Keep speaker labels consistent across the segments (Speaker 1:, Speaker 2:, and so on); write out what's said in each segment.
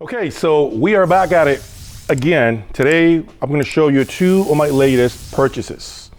Speaker 1: Okay, so we are back at it again. Today, I'm going to show you two of my latest purchases.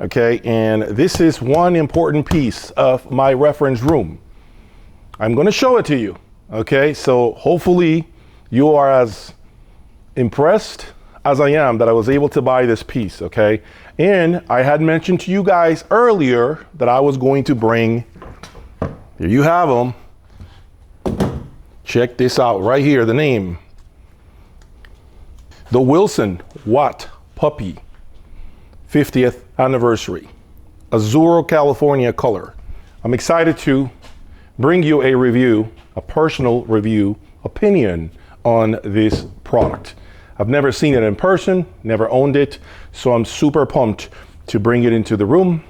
Speaker 1: Okay, and this is one important piece of my reference room. I'm going to show it to you. Okay, so hopefully you are as impressed as I am that I was able to buy this piece. Okay, and I had mentioned to you guys earlier that I was going to bring, here you have them. Check this out right here, the name. The Wilson Watt Puppy 50th anniversary. Azuro, California color. I'm excited to bring you a review, a personal review, opinion on this product. I've never seen it in person, never owned it, so I'm super pumped to bring it into the room.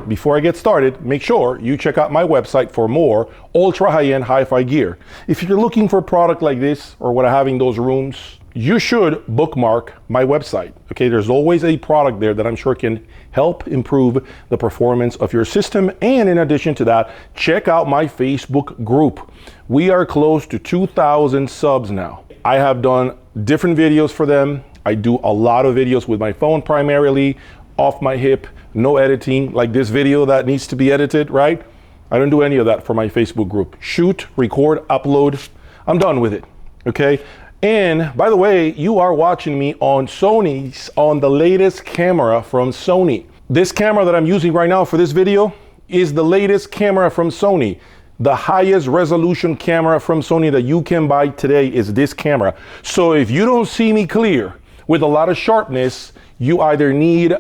Speaker 1: Before I get started, make sure you check out my website for more ultra high-end hi-fi gear. If you're looking for a product like this or what I have in those rooms, you should bookmark my website. Okay, there's always a product there that I'm sure can help improve the performance of your system. And in addition to that, check out my Facebook group. We are close to 2,000 subs now. I have done different videos for them. I do a lot of videos with my phone primarily, off my hip. No editing, like this video that needs to be edited, right? I don't do any of that for my Facebook group. Shoot, record, upload. I'm done with it, okay? And by the way, you are watching me on the latest camera from Sony. This camera that I'm using right now for this video is the latest camera from Sony. The highest resolution camera from Sony that you can buy today is this camera. So if you don't see me clear with a lot of sharpness, you either need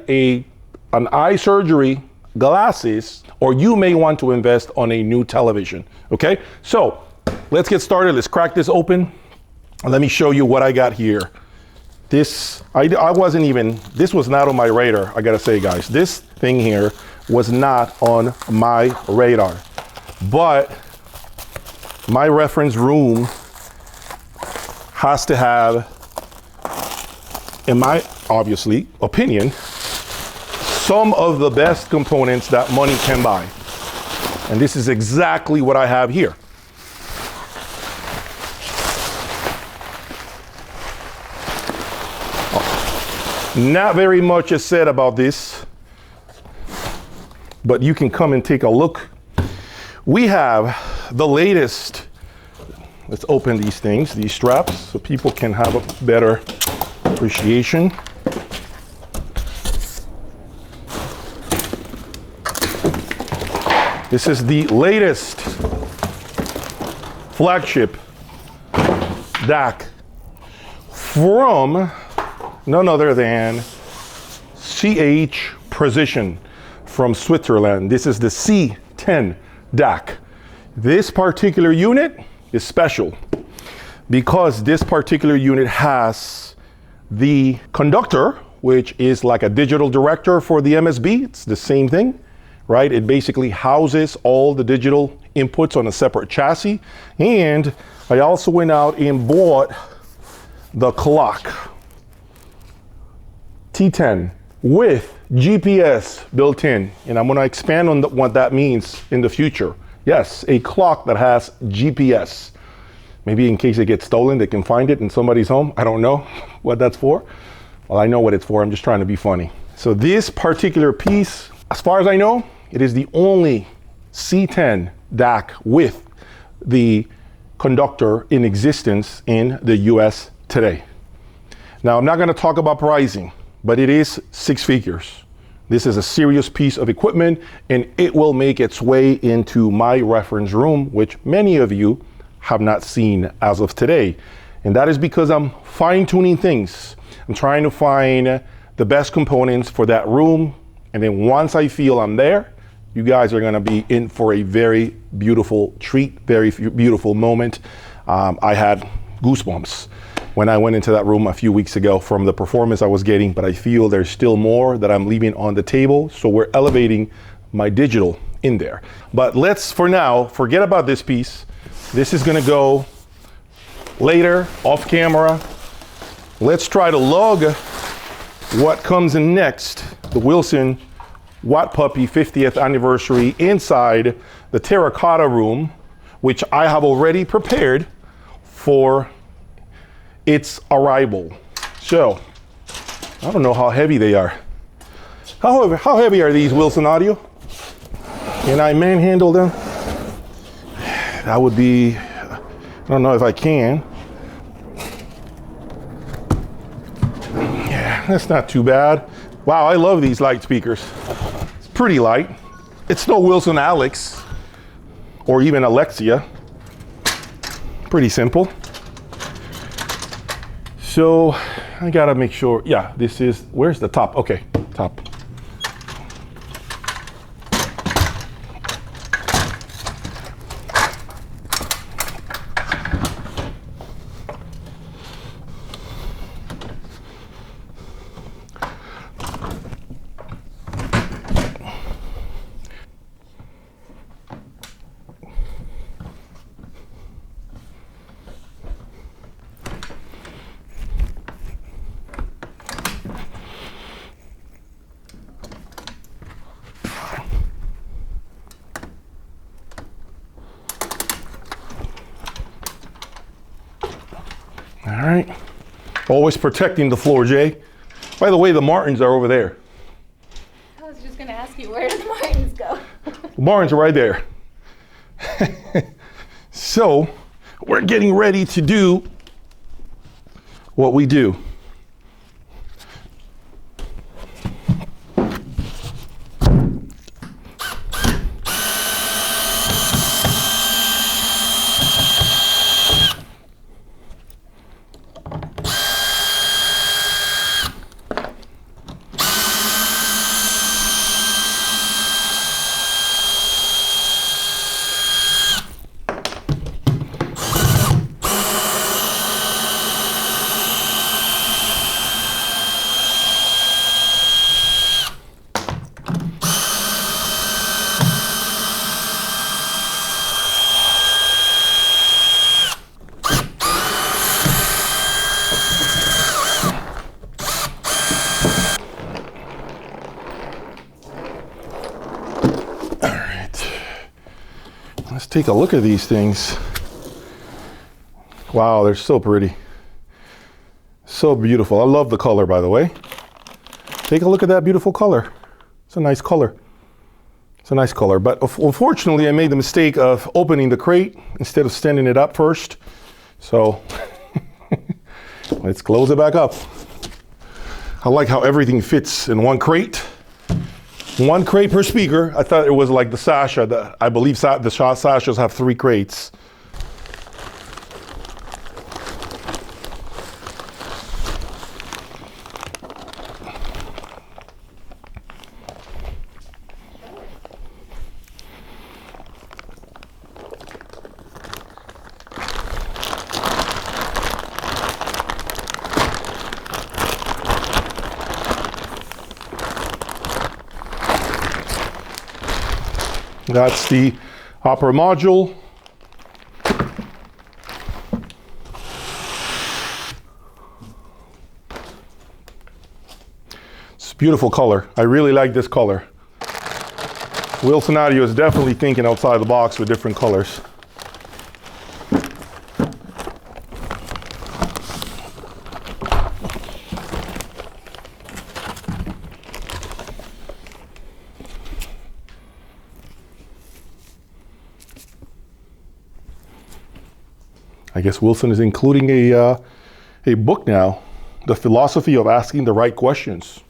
Speaker 1: an eye surgery, glasses, or you may want to invest on a new television. Okay, so let's get started. Let's crack this open. Let me show you what I got here. This was not on my radar. I gotta say, guys, this thing here was not on my radar, but my reference room has to have, in my obviously opinion, some of the best components that money can buy. And this is exactly what I have here. Not very much is said about this, but you can come and take a look. We have the latest. Let's open these things, these straps, so people can have a better appreciation. This is the latest flagship DAC from none other than CH Precision from Switzerland. This is the C10 DAC. This particular unit is special because this particular unit has the conductor, which is like a digital director for the MSB. It's the same thing. Right? It basically houses all the digital inputs on a separate chassis. And I also went out and bought the clock T10 with GPS built in. And I'm going to expand on what that means in the future. Yes, a clock that has GPS. Maybe in case it gets stolen, they can find it in somebody's home. I don't know what that's for. Well, I know what it's for. I'm just trying to be funny. So this particular piece, as far as I know, it is the only C10 DAC with the conductor in existence in the US today. Now, I'm not going to talk about pricing, but it is 6 figures. This is a serious piece of equipment, and it will make its way into my reference room, which many of you have not seen as of today. And that is because I'm fine-tuning things. I'm trying to find the best components for that room. And then once I feel I'm there, you guys are gonna be in for a very beautiful treat, very beautiful moment. I had goosebumps when I went into that room a few weeks ago from the performance I was getting, but I feel there's still more that I'm leaving on the table. So we're elevating my digital in there. But let's, for now, forget about this piece. This is gonna go later, off camera. Let's try to log what comes in next. The Wilson Watt Puppy 50th anniversary inside the terracotta room, which I have already prepared for its arrival. So, I don't know how heavy they are. How heavy are these, Wilson Audio? Can I manhandle them? That would be, I don't know if I can. Yeah, that's not too bad. Wow, I love these light speakers. It's pretty light. It's no Wilson Alex or even Alexia. Pretty simple. So I gotta make sure, yeah, this is, where's the top? Okay, top. All right, always protecting the floor, Jay. By the way, the Martins are over there.
Speaker 2: I was just gonna ask you, where did the Martins go?
Speaker 1: The Martins are right there. So, we're getting ready to do what we do. Let's take a look at these things. Wow, they're so pretty. So beautiful. I love the color, by the way. Take a look at that beautiful color. It's a nice color. It's a nice color. But unfortunately, I made the mistake of opening the crate instead of standing it up first. So let's close it back up. I like how everything fits in one crate. One crate per speaker. I thought it was like the Sasha. I believe the Sashas have 3 crates. That's the upper module. It's a beautiful color. I really like this color. Wilson Audio is definitely thinking outside the box with different colors. I guess Wilson is including a book now, The Philosophy of Asking the Right Questions.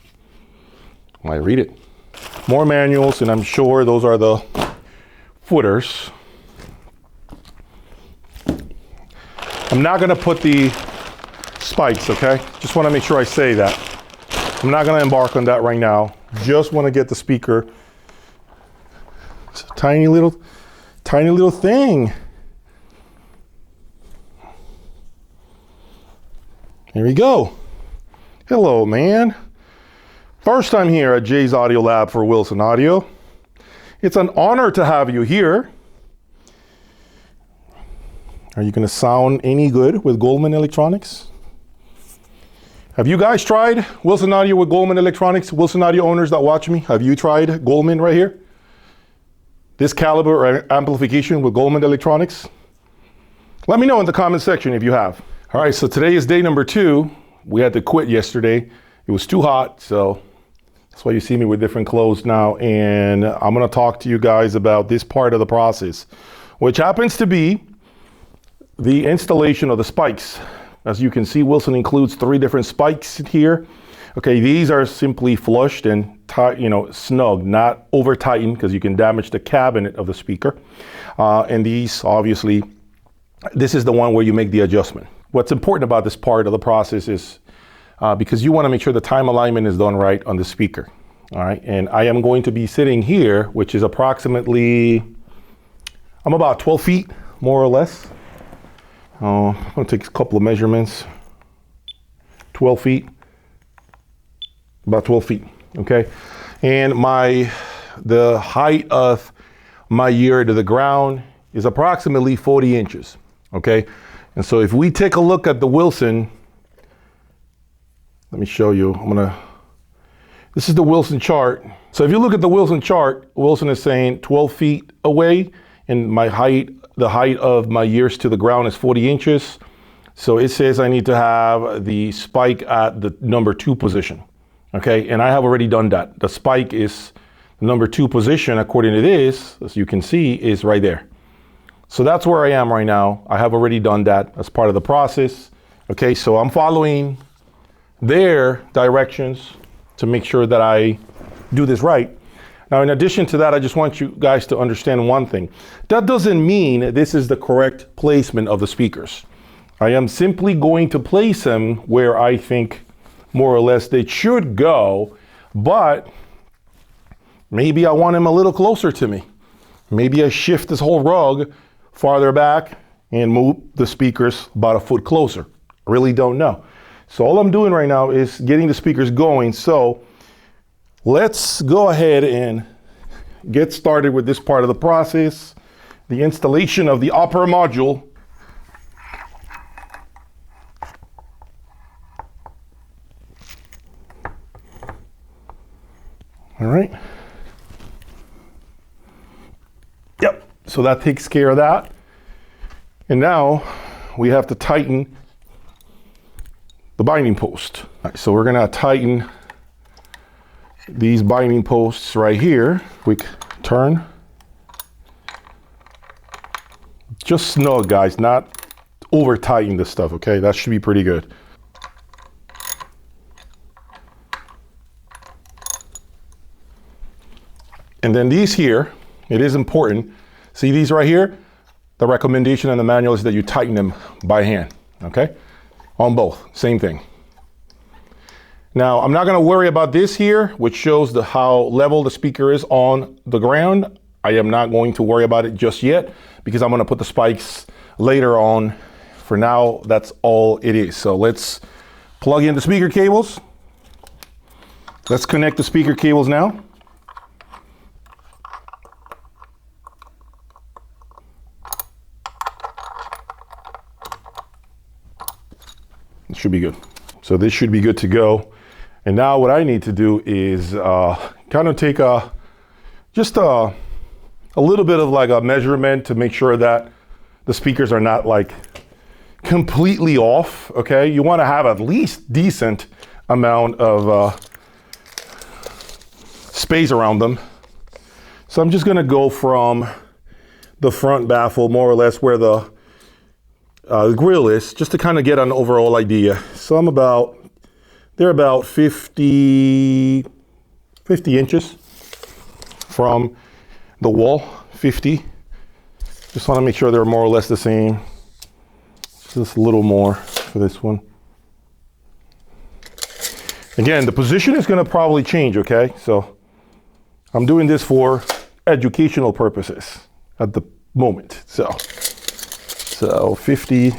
Speaker 1: I read it. More manuals, and I'm sure those are the footers. I'm not gonna put the spikes, okay? Just wanna make sure I say that. I'm not gonna embark on that right now. Just wanna get the speaker. It's a tiny little thing. Here we go. Hello, man. First time here at Jay's Audio Lab for Wilson Audio. It's an honor to have you here. Are you going to sound any good with Goldman Electronics? Have you guys tried Wilson Audio with Goldman Electronics? Wilson Audio owners that watch me, have you tried Goldman right here? This caliber amplification with Goldman Electronics? Let me know in the comment section if you have. All right, so today is day number 2. We had to quit yesterday. It was too hot, so that's why you see me with different clothes now. And I'm gonna talk to you guys about this part of the process, which happens to be the installation of the spikes. As you can see, Wilson includes 3 different spikes here. Okay, these are simply flushed and snug, not over tightened, because you can damage the cabinet of the speaker. And these, obviously, this is the one where you make the adjustment. What's important about this part of the process is because you want to make sure the time alignment is done right on the speaker. All right, and I am going to be sitting here, which is approximately, I'm about 12 feet, more or less. I'm going to take a couple of measurements. 12 feet, about 12 feet, okay? And the height of my ear to the ground is approximately 40 inches, okay? And so if we take a look at the Wilson, let me show you. This is the Wilson chart. So if you look at the Wilson chart, Wilson is saying 12 feet away, and the height of my ears to the ground is 40 inches. So it says I need to have the spike at the number 2 position, okay? And I have already done that. The spike is the number 2 position, according to this, as you can see, is right there. So that's where I am right now. I have already done that as part of the process. Okay, so I'm following their directions to make sure that I do this right. Now, in addition to that, I just want you guys to understand one thing. That doesn't mean this is the correct placement of the speakers. I am simply going to place them where I think more or less they should go, but maybe I want them a little closer to me. Maybe I shift this whole rug farther back and move the speakers about a foot closer. I really don't know. So all I'm doing right now is getting the speakers going. So let's go ahead and get started with this part of the process, the installation of the upper module. All right. Yep. So that takes care of that. And now we have to tighten the binding post. All right, so we're gonna tighten these binding posts right here. Quick turn. Just snug, guys, not over tighten this stuff, okay? That should be pretty good. And then these here, it is important. See these right here? The recommendation in the manual is that you tighten them by hand, okay? On both, same thing. Now, I'm not gonna worry about this here, which shows how level the speaker is on the ground. I am not going to worry about it just yet because I'm gonna put the spikes later on. For now, that's all it is. So let's plug in the speaker cables. Let's connect the speaker cables now. It should be good. So this should be good to go. And now what I need to do is kind of take just a little bit of like a measurement to make sure that the speakers are not like completely off, okay? You want to have at least decent amount of space around them. So I'm just gonna go from the front baffle, more or less where the grill is, just to kind of get an overall idea. So they're about 50 inches from the wall, 50. Just want to make sure they're more or less the same. Just a little more for this one. Again, the position is going to probably change, okay? So I'm doing this for educational purposes at the moment. So 50,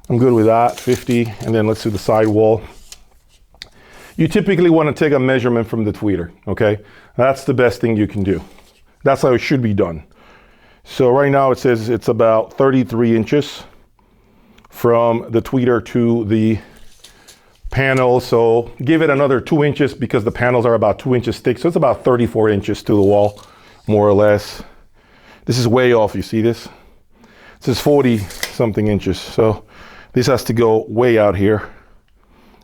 Speaker 1: I'm good with that, 50, and then let's do the side wall. You typically want to take a measurement from the tweeter, okay? That's the best thing you can do. That's how it should be done. So right now it says it's about 33 inches from the tweeter to the panel. So give it another 2 inches because the panels are about 2 inches thick. So it's about 34 inches to the wall, more or less. This is way off, you see this? This is 40 something inches. So This has to go way out here.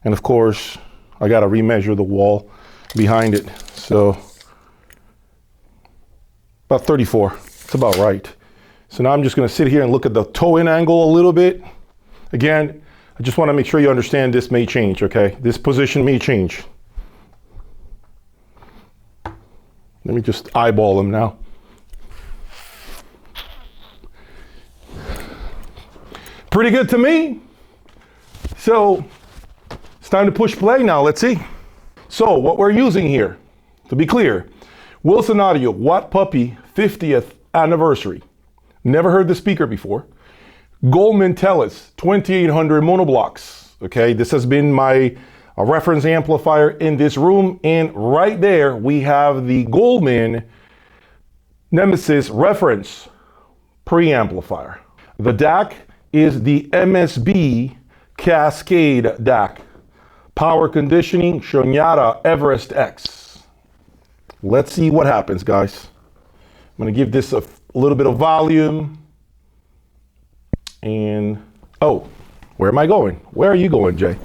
Speaker 1: And of course, I got to remeasure the wall behind it. So about 34, it's about right. So now I'm just going to sit here and look at the toe-in angle a little bit. Again, I just want to make sure you understand this may change, okay? This position may change. Let me just eyeball them now. Pretty good to me. So it's time to push play now. Let's see. So what we're using here, to be clear, Wilson Audio Watt Puppy 50th anniversary. Never heard the speaker before. Goldman Tellus 2800 monoblocks. Okay, this has been my reference amplifier in this room, and right there we have the Goldman Nemesis reference preamplifier. The DAC is the MSB Cascade DAC. Power conditioning Shonyata Everest X. Let's see what happens, guys. I'm gonna give this a little bit of volume. And, oh, where am I going? Where are you going, Jay?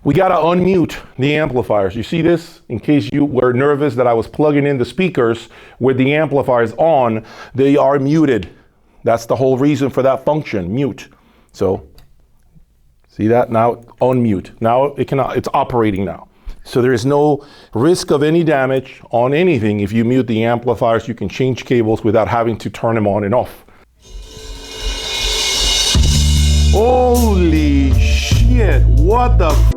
Speaker 1: We gotta unmute the amplifiers. You see this? In case you were nervous that I was plugging in the speakers with the amplifiers on, they are muted. That's the whole reason for that function, mute. So, see that? Now unmute. Now it's operating now. So there is no risk of any damage on anything. If you mute the amplifiers, you can change cables without having to turn them on and off. Holy shit, what the